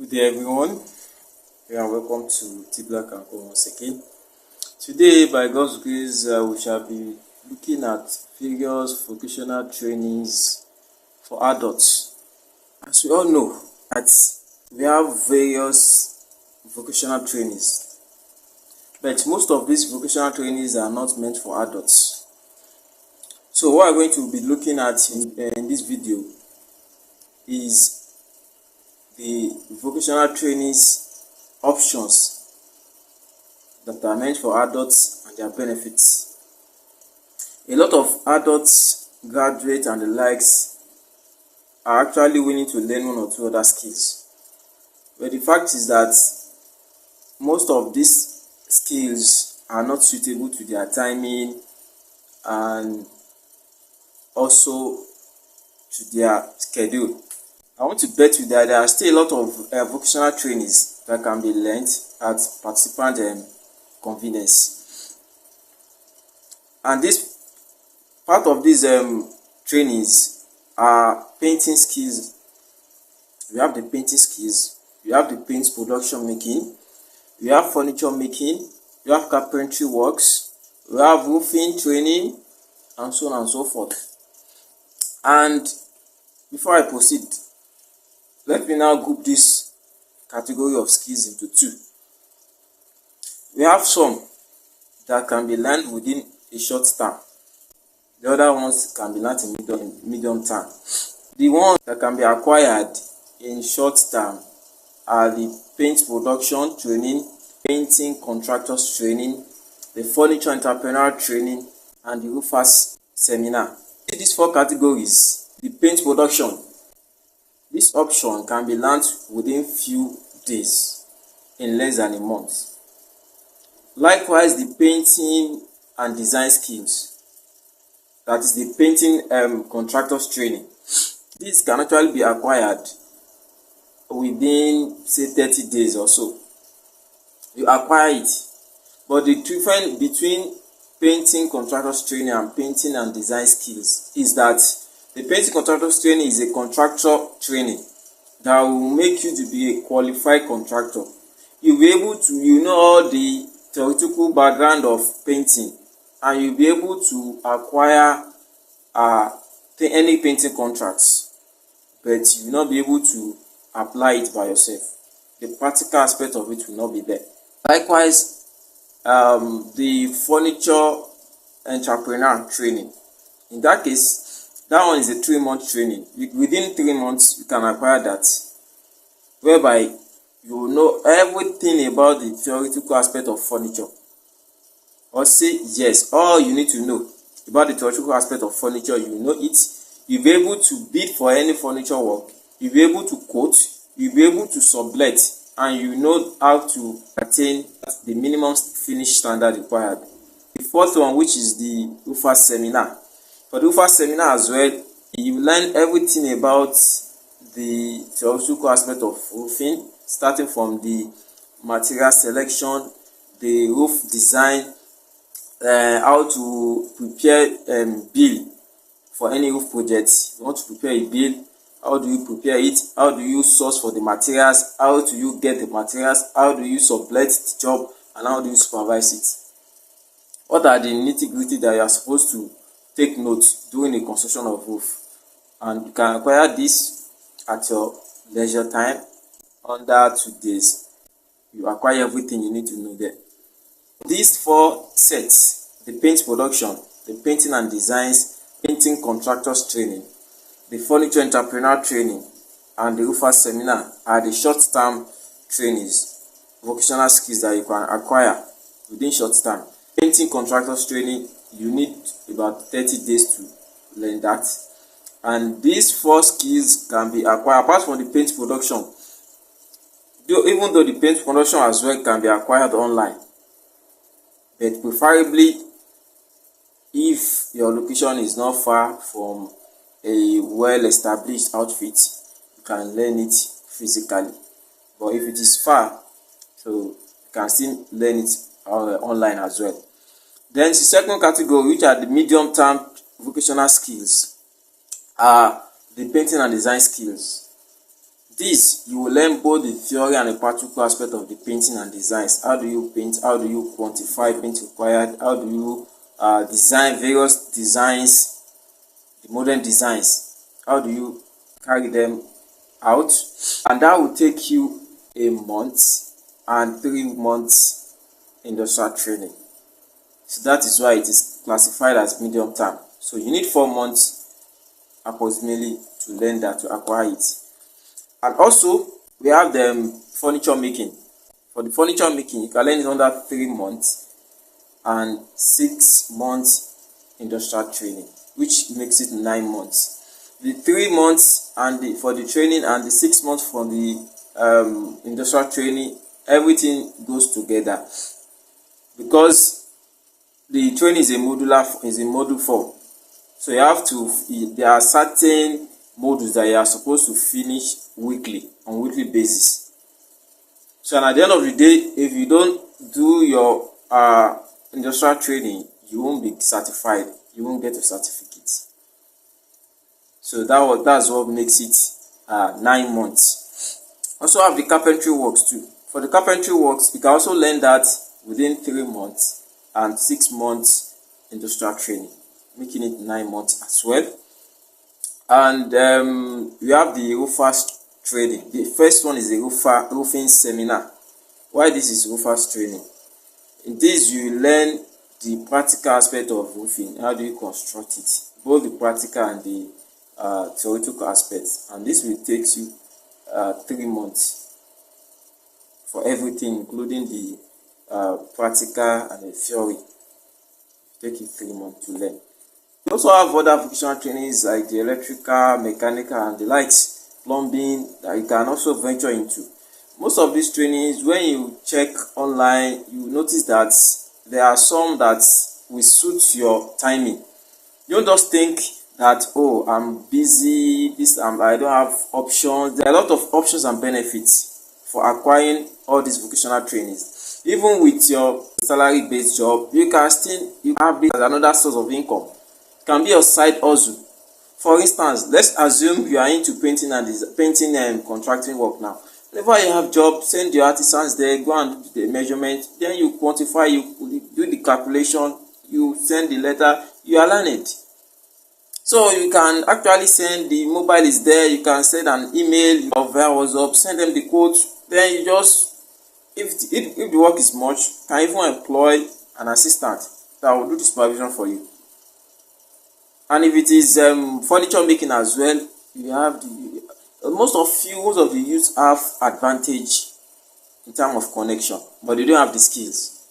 Good day, everyone. And welcome to T Black and Co once again. Today, by God's grace, we shall be looking at various vocational trainings for adults. As we all know, that we have various vocational trainings, but most of these vocational trainings are not meant for adults. So, what we're going to be looking at in this video is the vocational trainings options that are meant for adults and their benefits. A lot of adults, graduates and the likes are actually willing to learn one or two other skills. But the fact is that most of these skills are not suitable to their timing and also to their schedule. I want to bet you that there are still a lot of vocational trainings that can be learned at participant convenience. And this part of these trainings are painting skills. We have the painting skills, we have the paint production making, we have furniture making, we have carpentry works, we have roofing training, and so on and so forth. And before I proceed, let me now group this category of skills into two. We have some that can be learned within a short term. The other ones can be learned in medium term. The ones that can be acquired in short term are the paint production training, painting contractors training, the furniture entrepreneur training, and the roofers seminar. In these four categories, the paint production, this option can be learned within few days, in less than a month. Likewise, the painting and design skills, that is the painting contractors training. This can actually be acquired within, say, 30 days or so. You acquire it. But the difference between painting contractors training and painting and design skills is that the painting contractors training is a contractor training that will make you to be a qualified contractor. You'll be able to, know all the theoretical background of painting, and you'll be able to acquire any painting contracts, but you will not be able to apply it by yourself. The practical aspect of it will not be there. Likewise, the furniture entrepreneur training. In that case, that one is a 3-month training. Within 3 months, you can acquire that, whereby you will know everything about the theoretical aspect of furniture. Or say, yes, all you need to know about the theoretical aspect of furniture, you know it. You'll be able to bid for any furniture work. You'll be able to quote. You'll be able to sublet. And you know how to attain the minimum finish standard required. The fourth one, which is the roofer seminar. For the roofer seminar as well, you learn everything about the theoretical aspect of roofing, starting from the material selection, the roof design, how to prepare bill for any roof project. You want to prepare a bill, how do you prepare it? How do you source for the materials? How do you get the materials? How do you sublet the job? And how do you supervise it? What are the nitty-gritty that you are supposed to take notes during the construction of roof? And you can acquire this at your leisure time under 2 days. You acquire everything you need to know there. These 4 sets, the paint production, the painting and designs, painting contractors training, the furniture entrepreneur training, and the roofer seminar, are the short-term trainings, vocational skills that you can acquire within short term. Painting contractors training, you need about 30 days to learn that. And these 4 skills can be acquired apart from the paint production. Even though the paint production as well can be acquired online, but preferably if your location is not far from a well-established outfit, you can learn it physically. But if it is far, so you can still learn it online as well. Then the second category, which are the medium-term vocational skills, are the painting and design skills. This, you will learn both the theory and the practical aspect of the painting and designs. How do you paint? How do you quantify paint required? How do you design various designs, the modern designs? How do you carry them out? And that will take you a month and 3 months industrial training. So that is why it is classified as medium term. So you need 4 months approximately to learn that, to acquire it. And also, we have the furniture making. For the furniture making, you can learn it under 3 months and 6 months industrial training, which makes it 9 months. The 3 months and for the training and the 6 months for the industrial training, everything goes together because the training is a module form. So you have to, there are certain modules that you are supposed to finish on weekly basis. So at the end of the day, if you don't do your industrial training, you won't be certified. You won't get a certificate. So that's what makes it 9 months. Also have the carpentry works too. For the carpentry works, you can also learn that within 3 months and 6 months industrial training, making it 9 months as well. And we have the roofers training. The first one is the roofing seminar. Why this is roofers training? In this, you learn the practical aspect of roofing. How do you construct it? Both the practical and the theoretical aspects. And this will take you 3 months for everything, including the practical and the theory. Take you 3 months to learn. We also have other vocational trainings like the electrical, mechanical, and the likes, plumbing, that you can also venture into. Most of these trainings, when you check online, you notice that there are some that will suit your timing. You don't just think that, oh, I'm busy, I don't have options. There are a lot of options and benefits for acquiring all these vocational trainings. Even with your salary-based job, you can have this as another source of income. It can be your side hustle. For instance, let's assume you are into painting and contracting work now. Whenever you have job, send your artisans there, go and do the measurement, then you quantify, you do the calculation, you send the letter, you are learned. So you can actually send, the mobile is there, you can send an email or via WhatsApp, send them the quote, then you just, if the work is much, you can even employ an assistant that will do the supervision for you. And if it is furniture making as well, you have most of the youth have advantage in terms of connection, but they don't have the skills.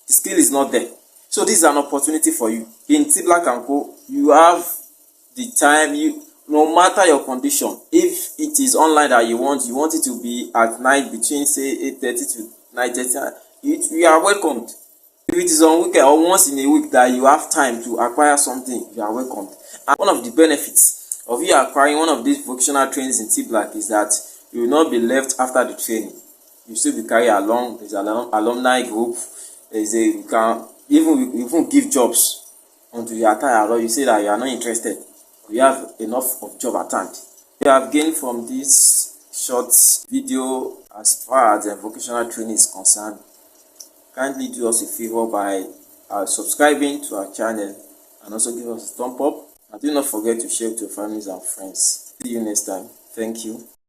The skill is not there. So this is an opportunity for you. In T-Black & Co, you have the time, no matter your condition. If it is online that you want it to be at night between say 8:30 to 9:30, you are welcomed. If it is on weekend or once in a week that you have time to acquire something, you are welcomed. And one of the benefits of you acquiring one of these vocational trainings in T-Black is that you will not be left after the training. You still be carried along. There's an alumni group. You can even give jobs until you are tired or you say that you are not interested. You have enough of job at hand. You have gained from this short video as far as the vocational training is concerned. Kindly do us a favor by subscribing to our channel and also give us a thumb up. And do not forget to share to your families and friends. See you next time. Thank you.